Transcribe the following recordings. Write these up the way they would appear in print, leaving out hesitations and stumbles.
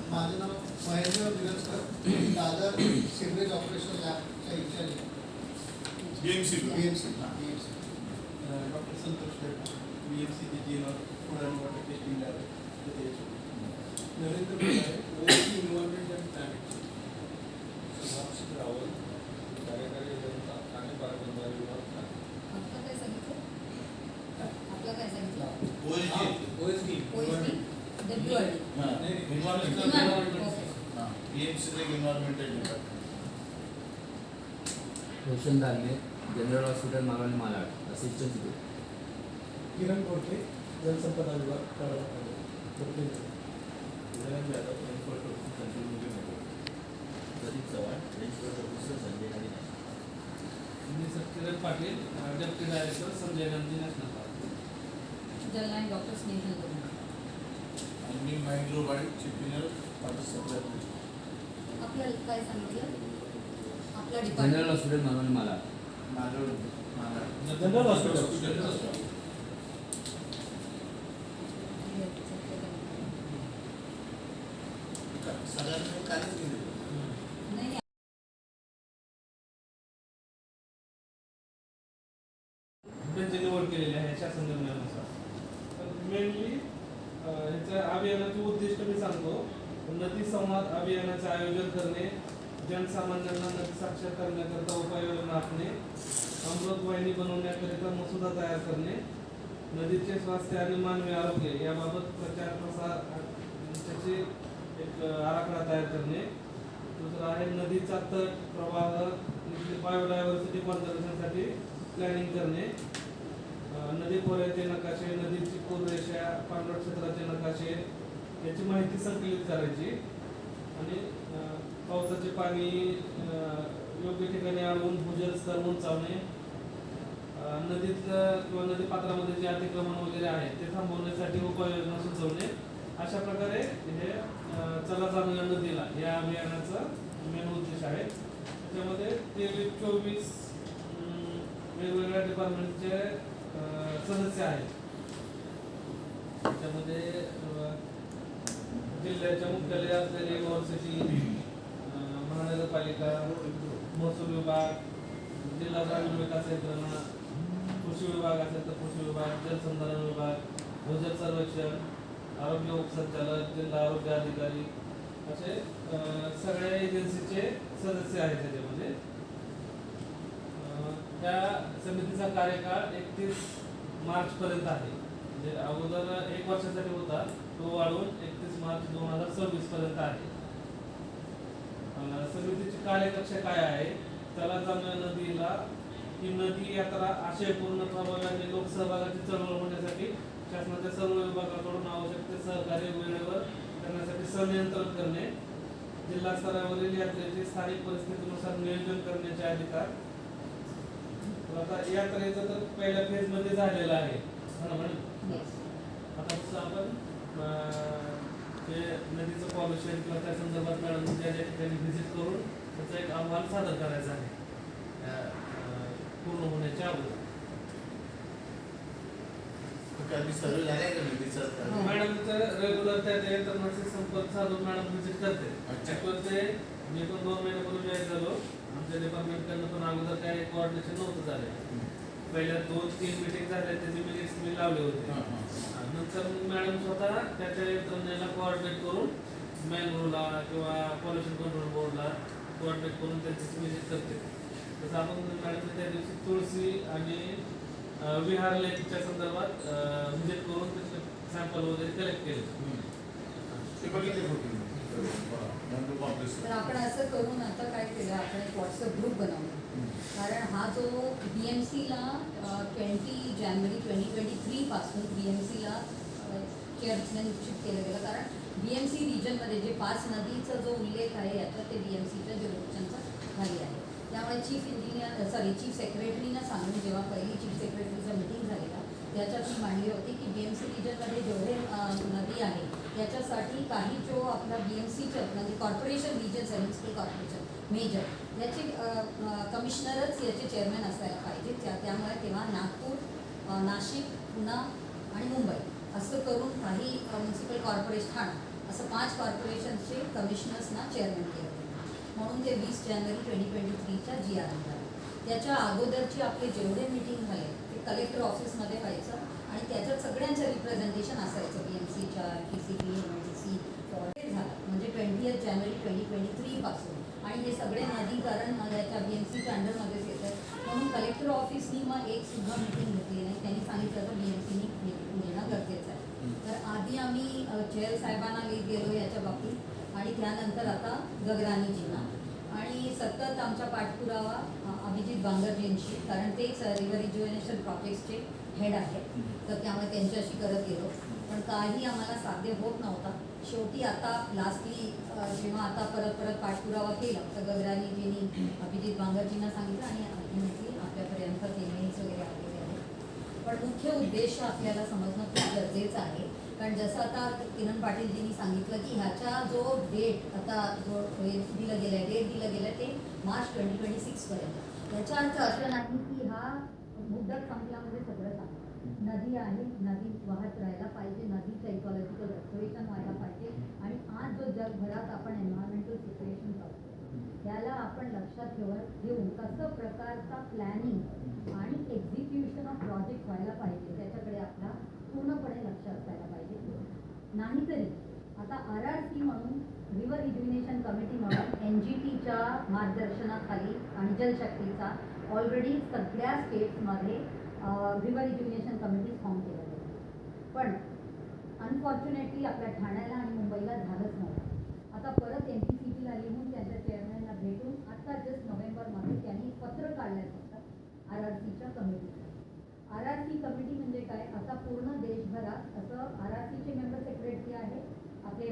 माझं नाव Mahendra Virsakar, Dadar sewerage operation लॅबच्या in charge BMC doctor Santosh Shetty BMC Pune water testing lab Narendra environment and planning Subhash Rawal कार्यकारी अभियंता ठाणे पाटबंधारे विभाग ठाणे. आपलं काय सांगितलं OSD WRD BMC environmental department. Roshan Dalne general hospital Malvan Malad assistant security. Kiran Korke जलसंपदा विभाग Vijayan Yadav transport officer Sanjay Munge metro. Pradeep Chavan transport officer Sanjay Gandhi national. Kiran Patil deputy director Sanjay Gandhi national park. जलनायक डॉक्टर स्नेहल गुरु. आणि मी Mahendra Badi chief engineer water supply. आपल्याला काय सांगितलं आपला general department hospital Malvan Malad. General hospital. सगळ्यांनी कालच गेले. नाही त्यांची निवड केलेली आहे शासन निर्णयानुसार. मेनली ह्याच्या अभियानाचे उद्दिष्ट मी सांगतो. नदी संवाद अभियानाचे आयोजन करणे, जनसामान्यांना नदी साक्षर करण्याकरता उपाययोजना आखणे, अमृत वाहिनी बनवण्याकरिता मसुदा तयार करणे, नदीचे स्वास्थ्य आणि मानवी आरोग्य याबाबत प्रचार प्रसार त्याचे एक आराखडा तयार करणे. दुसरं आहे नदीचा तट प्रवाह बायोडायव्हर्सिटी कॉन्झर्वेशनसाठी प्लॅनिंग करणे, नदी खोऱ्याचे नकाशे, नदीची पूररेषा, पाणलोट क्षेत्राचे नकाशे याची माहिती संकलित करायची आणि पावसाचे पाणी योग्य ठिकाणी अडवून भूजल स्तर उंचावणे, नदीतलं किंवा नदी पात्रामध्ये जे अतिक्रमण वगैरे आहे ते थांबवण्यासाठी उपाययोजना सुचवणे. अशा प्रकारे हे चला जाणूया नदीला या अभियानाचा मेन उद्देश आहे. त्याच्यामध्ये 23-24 वेगवेगळ्या डिपार्टमेंटचे सदस्य आहेत. त्याच्यामध्ये जिल्ह्याच्या मुख्यालय असलेली युनिव्हर्सिटी, महानगरपालिका, महसूल विभाग, जिल्हा ग्रामीण विकास यंत्रणा, कृषी विभाग असेल तर कृषी विभाग, जलसंधारण विभाग, भूजल सर्वेक्षण, आरोग्य उपसंचालक, जिल्हा आरोग्य अधिकारी असे सगळ्या एजन्सीचे सदस्य आहेत. त्याच्यामध्ये त्या समितीचा कार्यकाळ 31 मार्च पर्यंत आहे. म्हणजे अगोदर 1 वर्षासाठी होता, तो वाढवून 31 मार्च 2026 पर्यंत आहे. समितीची कार्यकक्षा काय आहे? चला जाणूया नदीला ही नदी यात्रा आशयपूर्ण प्रभावाने लोकसहभागाची चळवळ होण्यासाठी शासनाच्या सर्व विभागाकडून आवश्यक ते सहकार्य वेळेवर करण्यासाठी संनियंत्रण करणे, जिल्हा स्तरावरील यात्रेचे स्थानिक परिस्थितीनुसार नियोजन करण्याचे अधिकार. आता यात्रेचं तर पहिल्या फेज मध्ये झालेलं आहे. आता आपण ते नदीचं पॉल्युशन किंवा त्या संदर्भात मॅडम त्या ठिकाणी व्हिजिट करून त्याचा एक अहवाल सादर करायचा आहे पूर्ण होण्याच्या अगोदर. सर्व झाले का नदीचा? मॅडमचं रेग्युलर त्या यंत्रणाचे संपर्क साधून मॅडम व्हिजिट करते. ते मी पण 2 महिन्यापूर्वी जॉईन झालो. आमच्या डिपार्टमेंटकडनं पण अगोदर काही कोऑर्डिनेशन नव्हतं झालं. पहिल्या 2-3 मीटिंग झाल्या, त्याचे मिनिट्स मी लावले होते. नंतर मॅडम स्वतः त्याच्या यंत्रणेला कोऑर्डिनेट करून मँगोरला किंवा पॉल्युशन कंट्रोल बोर्डला कोऑर्डिनेट करून त्यांची व्हिजिट करते. तसं आपण मॅडमने त्या दिवशी तुळशी आणि विहार लेकच्या संदर्भात व्हिजिट करून त्याचे सॅम्पल वगैरे कलेक्ट केले. तर आपण असं करून आता काय केलं, आपण एक व्हॉट्सअप ग्रुप बनवला. कारण हा जो BMCला 20 जानेवारी 2023 पासून BMCला चेअरमॅनशिप केलं गेलं. कारण BMC रिजनमध्ये जे 5 नदीचा जो उल्लेख आहे याचा ते BMCच्या ज्युरिडिक्शनचा खाली आहे. त्यामुळे चीफ सेक्रेटरीनं सांगून जेव्हा पहिली चीफ सेक्रेटरीचा मीटिंग झालेला त्याच्यात मी मांडली होती की BMC रिजनमध्ये जेवढे नदी आहे त्याच्यासाठी काही जो आपला BMCचं म्हणजे corporation region, municipal corporation major याचे कमिशनरच याचे चेअरमॅन असायला पाहिजे. त्यामुळे तेव्हा नागपूर, नाशिक, पुणे आणि मुंबई असं करून काही म्युन्सिपल कॉर्पोरेशन, ठाणा असं 5 कॉर्पोरेशनचे कमिशनर्सना चेअरमॅन केलं म्हणून ते 20 जानेवारी 2023च्या GR निघाला. त्याच्या अगोदरची आपले जेवढे मीटिंग झाले ते कलेक्टर ऑफिसमध्ये व्हायचं आणि त्याच्यात सगळ्यांचं रिप्रेझेंटेशन असायचं. BMCच्या, TCP, MIDC झालं म्हणजे 20 जानेवारी 2023 पासून. आणि हे सगळे नदीकरण याच्या BMCच्या अंडरमध्येच येतं म्हणून कलेक्टर ऑफिसनी मग एक सुद्धा मीटिंग घेतली नाही. त्यांनी सांगितलं तर BMCनी घेणं गरजेचं आहे. तर आधी आम्ही चेअर साहेबांना लिहित गेलो याच्या बाबतीत आणि त्यानंतर आता गगरानीजींना आणि सतत आमचा पाठपुरावा अभिजित बांगरजींशी, कारण तेच रिव्हर रिज्युव्हनेशन प्रोजेक्ट्सचे हेड आहेत. तर त्यामुळे त्यांच्याशी करत गेलो पण काही आम्हाला साध्य होत नव्हता. शेवटी आता लास्टली जेव्हा आता परत पाठपुरावा केला तर गगरानीजींनी अभिजित बांगरजींना सांगितलं आणि अल्टिमेटली आपल्यापर्यंत मेल्स वगैरे आलेले आहेत. पण मुख्य उद्देश आपल्याला समजणं खूप गरजेचं आहे. कारण जसं आता किरण पाटीलजींनी सांगितलं की ह्याचा जो डेट आता जो दिलं गेलं आहे, डेट दिलं गेलं आहे ते मार्च 2026 पर्यंत. याचा अर्थ असं नाही की हा मुद्दा संपला म्हणजे सगळं सांगतो. नदी आहे, नदी वाहत राहायला पाहिजे, नदीचं इकॉलॉजिकल रेस्टोरेशन व्हायला पाहिजे. आणि आज जो जगभरात आपण एन्व्हायरमेंटल सिच्युएशन पाहतो त्याला आपण लक्षात घेऊन कसं प्रकारचा प्लॅनिंग आणि एक्झिक्युशन ऑफ प्रोजेक्ट व्हायला पाहिजे त्याच्याकडे आपला पूर्णपणे लक्ष असायला पाहिजे. नाहीतरी आता RRC म्हणून रिव्हर रिज्युव्हनेशन कमिटी म्हणून NGTच्या मार्गदर्शनाखाली आणि जलशक्तीचा ऑलरेडी सगळ्या स्टेट्समध्ये रिव्हर रिज्युव्हनेशन कमिटी फॉर्म केल्या गेल्या. पण अनफॉर्च्युनेटली आपल्या ठाण्याला आणि मुंबईला झालंच नव्हतं. आता परत MPCBला लिहून त्यांच्या चेअरमॅनला भेटून आता जस्ट नोव्हेंबरमध्ये त्यांनी पत्र काढलं फक्त RRCच्या कमिटीचं. RRC कमिटी म्हणजे काय, आता पूर्ण देशभरात असं RRCचे मेंबर सेक्रेटरी आहे आपले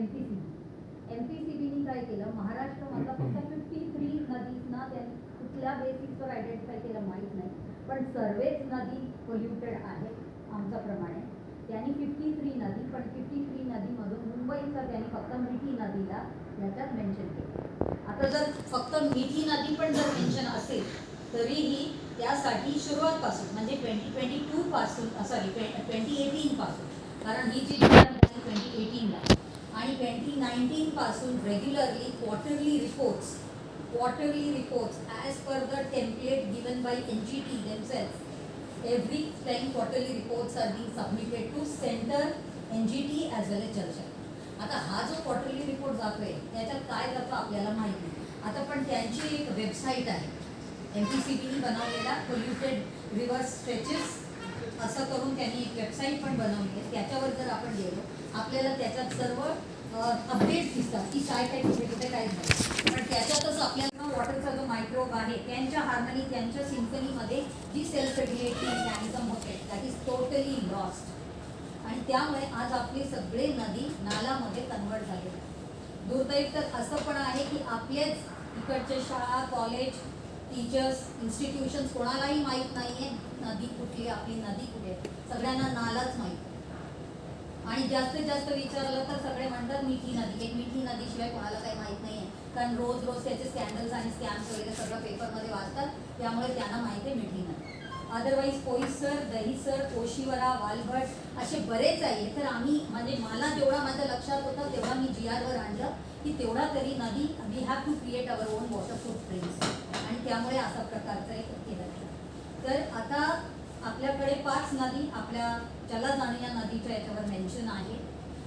MPCBनी काय केलं, महाराष्ट्रामधला फक्त 53 नदींना त्यांनी कुठल्या बेसिसवर आयडेंटिफाय केलं माहीत नाही, पण सर्वच नदी पोल्युटेड आहेत आमच्याप्रमाणे. त्यांनी 53 नदी, पण 53 नदीमधून मुंबईचा त्यांनी फक्त मिठी नदीला याच्यात मेन्शन केलं. आता जर फक्त मिठी नदी पण जर मेन्शन असेल तरीही त्यासाठी सुरुवातपासून म्हणजे 2022 पासून 2018 पासून, कारण ही जी निघाली 2018ला आणि 2019 पासून regularly quarterly reports as per the template given by NGT themselves. Every time quarterly reports are being submitted to center, NGT as well as जलशक्ती. आता हा जो क्वार्टरली रिपोर्ट जातोय त्याच्यात काय जातं आपल्याला माहिती. आता पण त्यांची एक वेबसाईट आहे MPCBनी बनवलेला, पोल्युटेड रिव्हर स्ट्रेचेस असं करून त्यांनी एक वेबसाईट पण बनवली आहे. त्याच्यावर जर आपण गेलो आपल्याला त्याच्यात सर्व अपडेट्स दिसतात की काय कुठे काय झालं. पण त्याच्यातच आपल्याला वॉटरचा जो मायक्रोब आहे त्यांच्या हार्मनी, त्यांच्या सिम्फनीमध्ये जी सेल्फ रेग्युलेटरी मेकॅनिझम होते दॅट इज टोटली लॉस्ट. आणि त्यामुळे आज आपले सगळे नदी नालामध्ये कन्वर्ट झाले. दुर्दैव तर असं पण आहे की आपलेच इकडचे शाळा, कॉलेज, टीचर्स, इन्स्टिट्यूशन्स कोणालाही माहीत नाही आहे नदी कुठली, आपली नदी कुठे. सगळ्यांना नालाच माहीत आहे. आणि जास्तीत जास्त विचारलं तर सगळे म्हणतात मिठी नदी. एक मिठी नदीशिवाय कोणाला काही माहीत नाही आहे, कारण रोज त्याचे स्कॅन्डल्स आणि स्कॅम्स वगैरे सगळं पेपरमध्ये वाचतात, त्यामुळे त्यांना माहिती आहे मिठी नदी. अदरवाईज पोईसर, दहिसर, कोशिवरा, वालभट असे बरेच आहे. तर आम्ही म्हणजे मला जेवढा माझ्या लक्षात होता तेवढा मी GRवर आणलं की तेवढा तरी नदी we have to create our own water footprints. आणि त्यामुळे असा प्रकारचं एक केलं. तर आता आपल्याकडे 5 नदी आपल्या चला जाणं या नदीच्या याच्यावर मेन्शन आहे.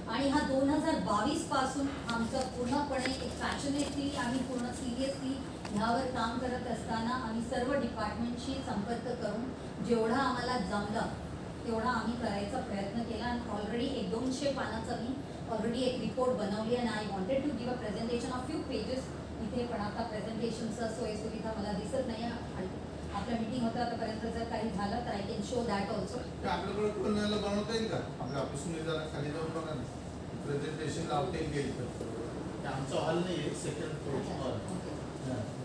आणि हा 2022 पासून आमचं पूर्णपणे एक पॅशनेटली आम्ही पूर्ण सिरियसली ह्यावर काम करत असताना आम्ही सर्व डिपार्टमेंटशी संपर्क करून जेवढा आम्हाला जमलं तेवढा आम्ही करायचा प्रयत्न केला. आणि ऑलरेडी 100-200 पानाचा मी ऑलरेडी एक रिपोर्ट बनवली आणि I wanted to give a presentation of few pages इथे, पण आता प्रेझेंटेशनचं सोयीसुविधा मला दिसत नाही आहे. आपल्या मीटिंग होतं आतापर्यंत जर काही झालं तर I can show that also. आपल्याकडे कोणाला बनवता येईल का आपल्या ऑफिसमध्ये जरा खाली जाऊन बघा ना, प्रेझेंटेशन लावता येईल तर. आमचा हॉल नाही आहे, सेकंड फ्लोर हॉल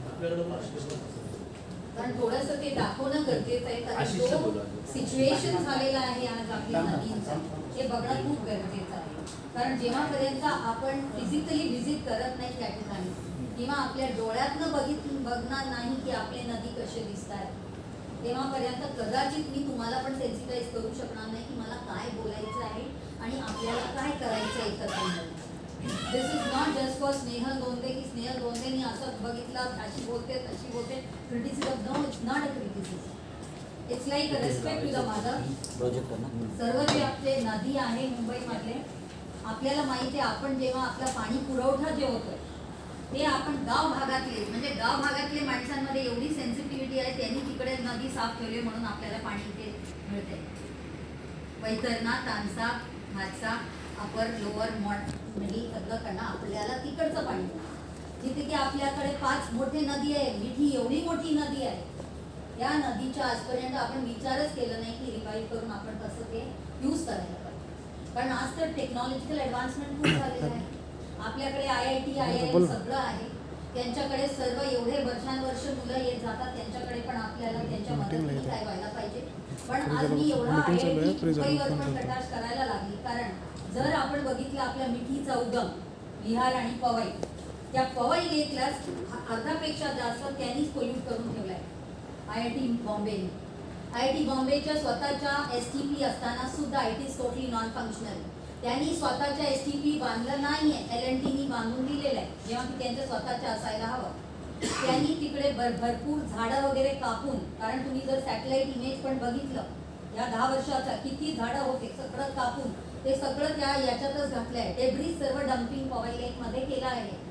आपल्याकडे कारण थोडंसं ते दाखवणं गरजेचं आहे, आशिषचं कारण बोलू. तो सिच्युएशन झालेला आहे आज आपल्या नदींचं हे बघणं खूप गरजेचं आहे. कारण जेव्हापर्यंत आपण फिजिकली व्हिजिट करत नाही त्या ठिकाणी किंवा आपल्या डोळ्यातनं बघणार नाही की आपले नदी कसे दिसत आहेत, तेव्हापर्यंत कदाचित मी तुम्हाला पण सेन्सिटाईज करू शकणार नाही की मला काय बोलायचं आहे आणि आपल्याला काय करायचं आहे एकत्र. This is not just for Snehal Donde की स्नेहल दोंदेनी असं बघितलं, अशी बोलते तशी बोलते. Criticism, no, it's not a criticism. It's like a respect to the mother. सर्व जे आपले नदी आहे मुंबईमधले, आपल्याला माहिती आहे आपण जेव्हा आपला पाणी पुरवठा जे होतोय ते आपण गाव भागातले, म्हणजे गाव भागातले माणसांमध्ये एवढी सेन्सिटिव्हिटी आहे, त्यांनी तिकडे नदी साफ ठेवली म्हणून आपल्याला पाणी इथे मिळते. वैतरणा, तानसा, हातसा, अपर, लोअर, मिडल सगळं करणं आपल्याला तिकडचं पाणी मिळतं. जिथे की आपल्याकडे 5 मोठे नदी आहे, मिठी एवढी मोठी नदी आहे, या नदीच्या आजपर्यंत आपण विचारच केला नाही की रिवाईव्ह करून आपण कसं ते यूज करायला पाहिजे. कारण आज तर टेक्नॉलॉजिकल ॲडव्हान्समेंट खूप झालेलं आहे. आपल्याकडे IIT, IIM सगळं आहे, त्यांच्याकडे सर्व एवढे वर्षानुवर्ष मुलं येत जातात, त्यांच्याकडे पण आपल्याला त्यांच्या मदतीने काय व्हायला पाहिजे. पण आज मी एवढा IIT मुंबईवर पण कटाक्ष करायला लागली, कारण जर आपण बघितलं आपल्या मिठीचा उगम विहार आणि पवई, त्या पवई लेकलाच अर्धापेक्षा जास्त त्यांनीच पोल्यूट करून ठेवलाय IIT बॉम्बेने. IIT बॉम्बेच्या स्वतःच्या STP असताना सुद्धा it is totally non functional. त्यांनी स्वतःच्या STP बांधलं नाहीये, LNTनी बांधून दिलेलं आहे, जेव्हा की त्यांचं स्वतःच्या असायला हवं. त्यांनी तिकडे भरपूर झाडं वगैरे कापून, कारण तुम्ही जर सॅटेलाइट इमेज पण बघितलं या 10 वर्षाचा किती झाडं होते, सगळं कापून ते सगळं त्या याच्यातच घातलं आहे. डेब्रिज सर्व डम्पिंग पवई लेकमध्ये केलं आहे.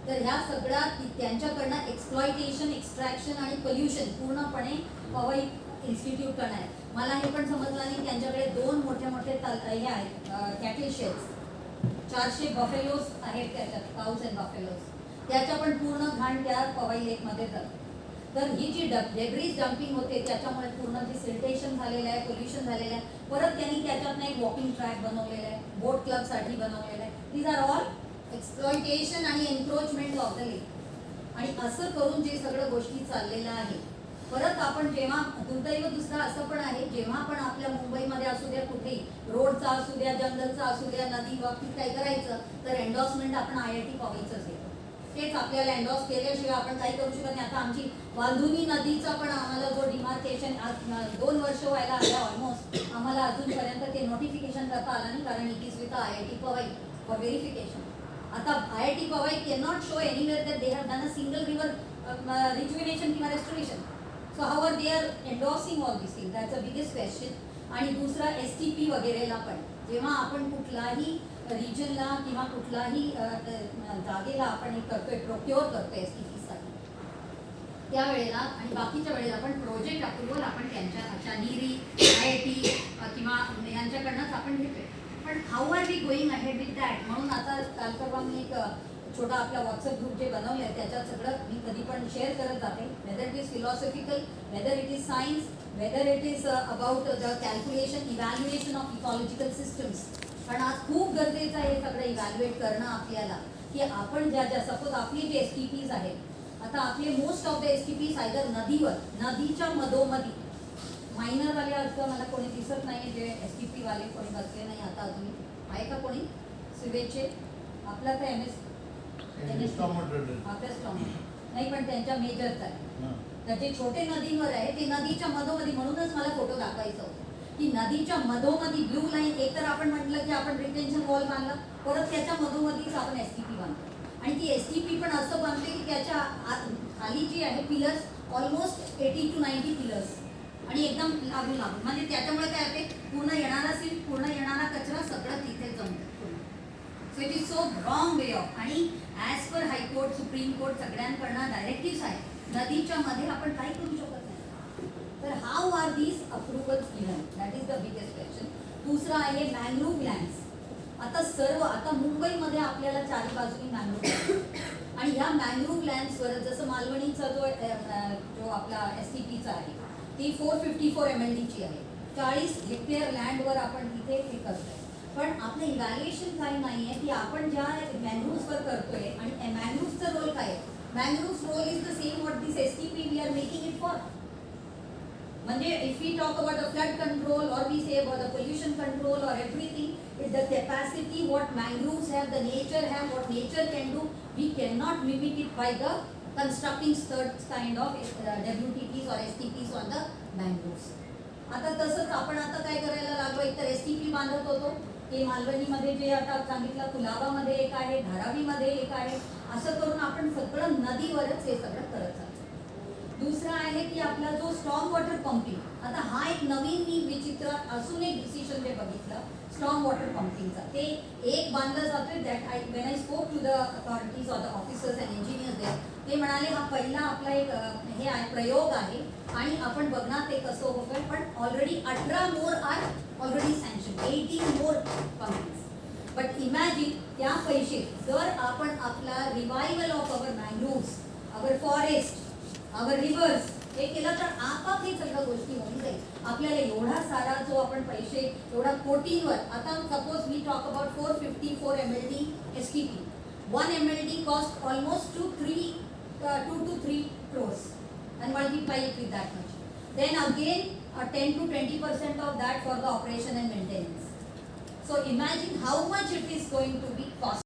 तर ह्या सगळ्या त्यांच्याकडनं एक्सप्लॉयटेशन, एक्स्ट्रॅक्शन आणि पोल्युशन पूर्णपणे पवई इन्स्टिट्यूट करणार आहे. मला हे पण समजलं नाही, त्यांच्याकडे 2 मोठे हे आहेत कॅटल शेड्स, 400 बफेलोज आहेत त्याच्यात, काउज अँड बफेलोज, त्याच्या पण पूर्ण घाण त्या पवई लेकमध्ये जातं. तर ही जी डेब्रिज डम्पिंग होते त्याच्यामुळे पूर्ण जे सिल्टेशन झालेलं आहे, पोल्युशन झालेलं आहे. परत त्यांनी त्याच्यातनं एक वॉकिंग ट्रॅक बनवलेला आहे, बोट क्लबसाठी बनवलेला आहे. दीज आर ऑल एक्सप्लॉयटेशन आणि एन्क्रोचमेंट ऑफ द लेक. आणि असं करून जे सगळं गोष्टी चाललेलं आहे. परत आपण जेव्हा दुर्दैव दुसरं असं पण आहे, जेव्हा पण आपल्या मुंबईमध्ये असू द्या, कुठेही रोडचा असू द्या, जंगलचा असू द्या, नदी बाबतीत काय करायचं तर एन्डॉर्समेंट आपण IIT पवईचंच घेतो. तेच आपल्याला एन्डॉर्स केल्याशिवाय आपण काही करू शकत नाही. आता आमची वालधुनी नदीचा पण आम्हाला जो डिमार्केशन आज 2 वर्ष व्हायला आल्या ऑलमोस्ट, आम्हाला अजूनपर्यंत ते नोटिफिकेशन करता आलं नाही, कारण it is with IIT Powai for verification. आता IIT Powai can not show anywhere that they have done a single river rejuvenation किंवा restoration. So how are they are endorsing all this thing, that's a biggest question. आणि दुसरा STP वगैरेला पण जेव्हा आपण कुठलाही रिजनला किंवा कुठलाही जागेला आपण हे करतोय, प्रोक्युअर करतोय STPसाठी, त्यावेळेला आणि बाकीच्या वेळेला आपण प्रोजेक्ट अप्रुव्हल आपण त्यांच्या अशा निरी, IIT किंवा यांच्याकडनंच आपण घेतोय. पण how are we going ahead with that. म्हणून आता काल परवा मी एक छोटा आपला व्हॉट्सअप ग्रुप जे बनवलं आहे त्याच्यात सगळं मी कधी पण शेअर करत जाते, whether it is philosophical, whether it is science, whether it is about the calculation, evaluation of ecological systems. कारण आज खूप गरजेचं आहे हे सगळं इव्हॅल्युएट करणं आपल्याला, की आपण ज्या सपोज आपली जे STPs आहेत, आता आपले most of the STPs either नदीवर, नदीच्या मधोमधी, मायनरवाले असतं मला कोणी दिसत नाही, जे STP वाले कोणी बसले नाही आता अजून. आहे का कोणी सिवेजचे? आपला तर आपल्या स्टॉम नाही, पण त्यांच्या मेजरच आहे. तर जे छोटे नदीवर आहे ते नदीच्या मधोमधी, म्हणूनच मला फोटो दाखवायचा होता की नदीच्या मधोमधी ब्लू लाईन, एकतर आपण म्हटलं की आपण रिटेन्शन वॉल बांधला, परत त्याच्या मधोमधीच आपण STP बांधतो. आणि ती STP पण असं बांधते की त्याच्या खाली जी आहे पिलर्स ऑलमोस्ट 80 to 90 पिलर्स आणि एकदम लागून म्हणजे त्याच्यामुळे काय होते, पूर्ण येणारा सिल्क, पूर्ण येणारा कचरा सगळं तिथे जमतं. So it is so wrong way of. आणि as per high court, supreme court सगळ्यांकडनं डायरेक्टिव्स आहे, नदीच्या मध्ये आपण काही करू शकत नाही. तर how are these approvals given, that is the biggest question. दुसरा आहे मॅंग्रोव्ह लँड्स. आता मुंबईमध्ये आपल्याला चारी बाजूनी मॅंग्रोव्ह आणि ह्या मॅंग्रोव्ह लँड्सवर जसं मालवणीचा जो आपला STPचा आहे ती 454 MLDची आहे, 40 हेक्टेअर लँडवर आपण तिथे हे करतोय. पण आपलं इव्हॅल्युएशन काही नाही आहे की आपण ज्या मॅंग्रोव्हवर करतोय आणि मॅंग्रोव्हचा रोल काय आहे. Mangrove role is the same what this STP we are making it for. म्हणजे if we talk about the flood control or we say about the pollution control or everything, the capacity what mangroves have, the nature have, what nature can do, we cannot mimic it by the constructing such kind of WTPs or STPs on the mangroves. आता तसंच आपण आता काय करायला लागलो, एक तर STP बांधत होतो, हे मालवणीमध्ये जे आता सांगितलं, कुलाबामध्ये एक आहे, धारावीमध्ये एक आहे, असं करून आपण सगळं नदीवरच हे सगळं करत चालतो. दुसरा आहे की आपला जो स्ट्रॉंग वॉटर पंपिंग, आता हा एक नवीन मी विचित्र असून एक डिसिजन जे बघितलं स्ट्रॉंग वॉटर पंपिंगचा, ते एक बांधलं जातोय. That I when I spoke to the authorities or the officers and engineers there, ते म्हणाले हा पहिला आपला एक हे आहे, प्रयोग आहे आणि आपण बघणार ते कसं होतंय. पण already 18 more are already sanction, 18 more pumpings. But imagine त्या पैसे जर आपण आपला revival of our mangroves, our forest, our rivers हे केलं तर आपाप हे सगळ्या गोष्टी होऊन जाईल. आपल्याला एवढा सारा जो आपण पैसे एवढा कोटींवर, आता suppose we talk about 454 MLD STP, 1 MLD cost almost 2 to 3 crores and multiply it with that much. Then again 10 to 20% of that for the operation and maintenance. So imagine how much it is going to be cost.